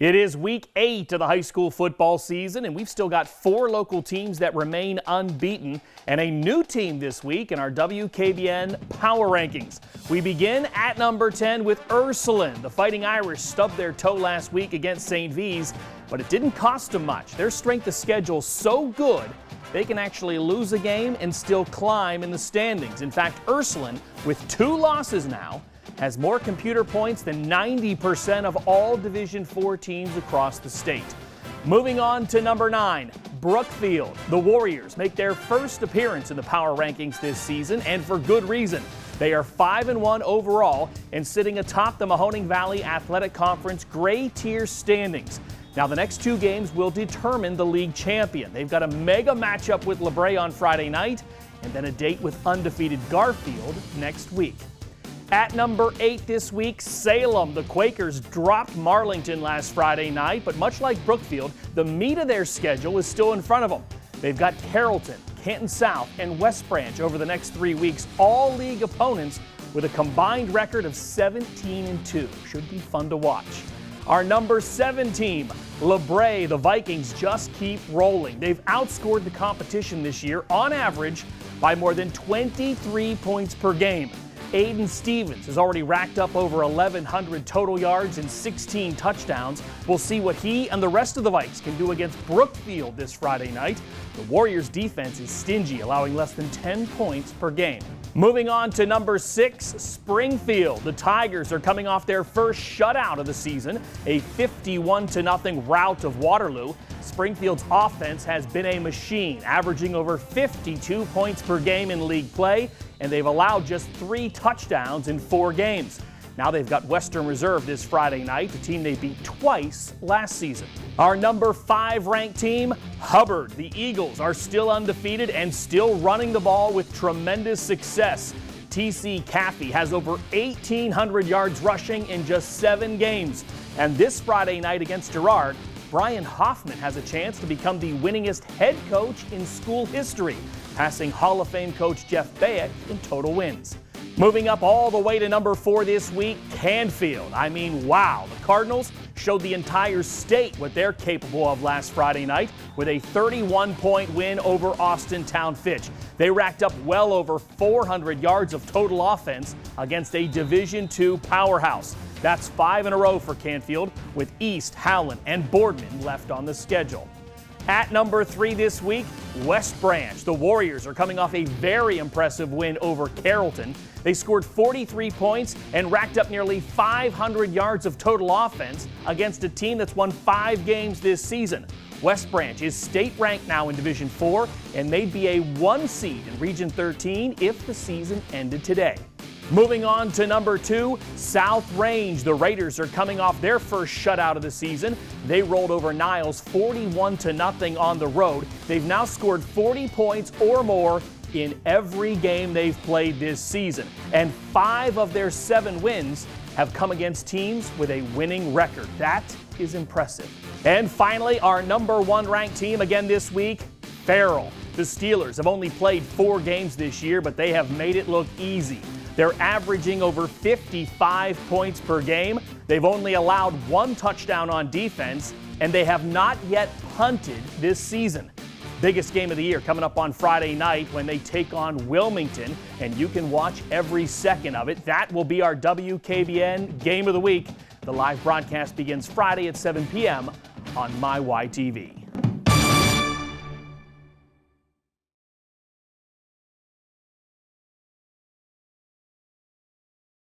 It is week 8 of the high school football season, and we've still got 4 local teams that remain unbeaten and a new team this week in our WKBN Power Rankings. We begin at number 10 with Ursuline. The Fighting Irish stubbed their toe last week against St. V's, but it didn't cost them much. Their strength of schedule so good, they can actually lose a game and still climb in the standings. In fact, Ursuline, with 2 losses now, has more computer points than 90% of all Division IV teams across the state. Moving on to number 9, Brookfield. The Warriors make their first appearance in the power rankings this season, and for good reason. They are 5-1 overall and sitting atop the Mahoning Valley Athletic Conference Gray Tier standings. Now, the next 2 games will determine the league champion. They've got a mega matchup with LeBray on Friday night, and then a date with undefeated Garfield next week. At number 8 this week, Salem. The Quakers dropped Marlington last Friday night, but much like Brookfield, the meat of their schedule is still in front of them. They've got Carrollton, Canton South, and West Branch over the next 3 weeks, all league opponents with a combined record of 17-2. Should be fun to watch. Our number 7 team, LeBray. The Vikings just keep rolling. They've outscored the competition this year on average by more than 23 points per game. Aiden Stevens has already racked up over 1,100 total yards and 16 touchdowns. We'll see what he and the rest of the Vikes can do against Brookfield this Friday night. The Warriors' defense is stingy, allowing less than 10 points per game. Moving on to number 6, Springfield. The Tigers are coming off their first shutout of the season, a 51-0 rout of Waterloo. Springfield's offense has been a machine, averaging over 52 points per game in league play, and they've allowed just 3 touchdowns in 4 games. Now they've got Western Reserve this Friday night, a team they beat twice last season. Our number 5 ranked team, Hubbard. The Eagles are still undefeated and still running the ball with tremendous success. TC Caffey has over 1,800 yards rushing in just 7 games. And this Friday night against Girard, Brian Hoffman has a chance to become the winningest head coach in school history, passing Hall of Fame coach Jeff Bayek in total wins. Moving up all the way to number 4 this week, Canfield. I mean, wow. The Cardinals showed the entire state what they're capable of last Friday night with a 31-point win over Austintown Fitch. They racked up well over 400 yards of total offense against a Division II powerhouse. That's 5 in a row for Canfield, with East, Howland, and Boardman left on the schedule. At number 3 this week, West Branch. The Warriors are coming off a very impressive win over Carrollton. They scored 43 points and racked up nearly 500 yards of total offense against a team that's won 5 games this season. West Branch is state ranked now in Division IV, and they'd be a 1 seed in Region 13 if the season ended today. Moving on to number 2, South Range. The Raiders are coming off their first shutout of the season. They rolled over Niles 41-0 on the road. They've now scored 40 points or more in every game they've played this season. And 5 of their 7 wins have come against teams with a winning record. That is impressive. And finally, our number 1 ranked team again this week, Farrel. The Steelers have only played 4 games this year, but they have made it look easy. They're averaging over 55 points per game. They've only allowed 1 touchdown on defense, and they have not yet punted this season. Biggest game of the year coming up on Friday night when they take on Wilmington, and you can watch every second of it. That will be our WKBN Game of the Week. The live broadcast begins Friday at 7 p.m. on MyYTV.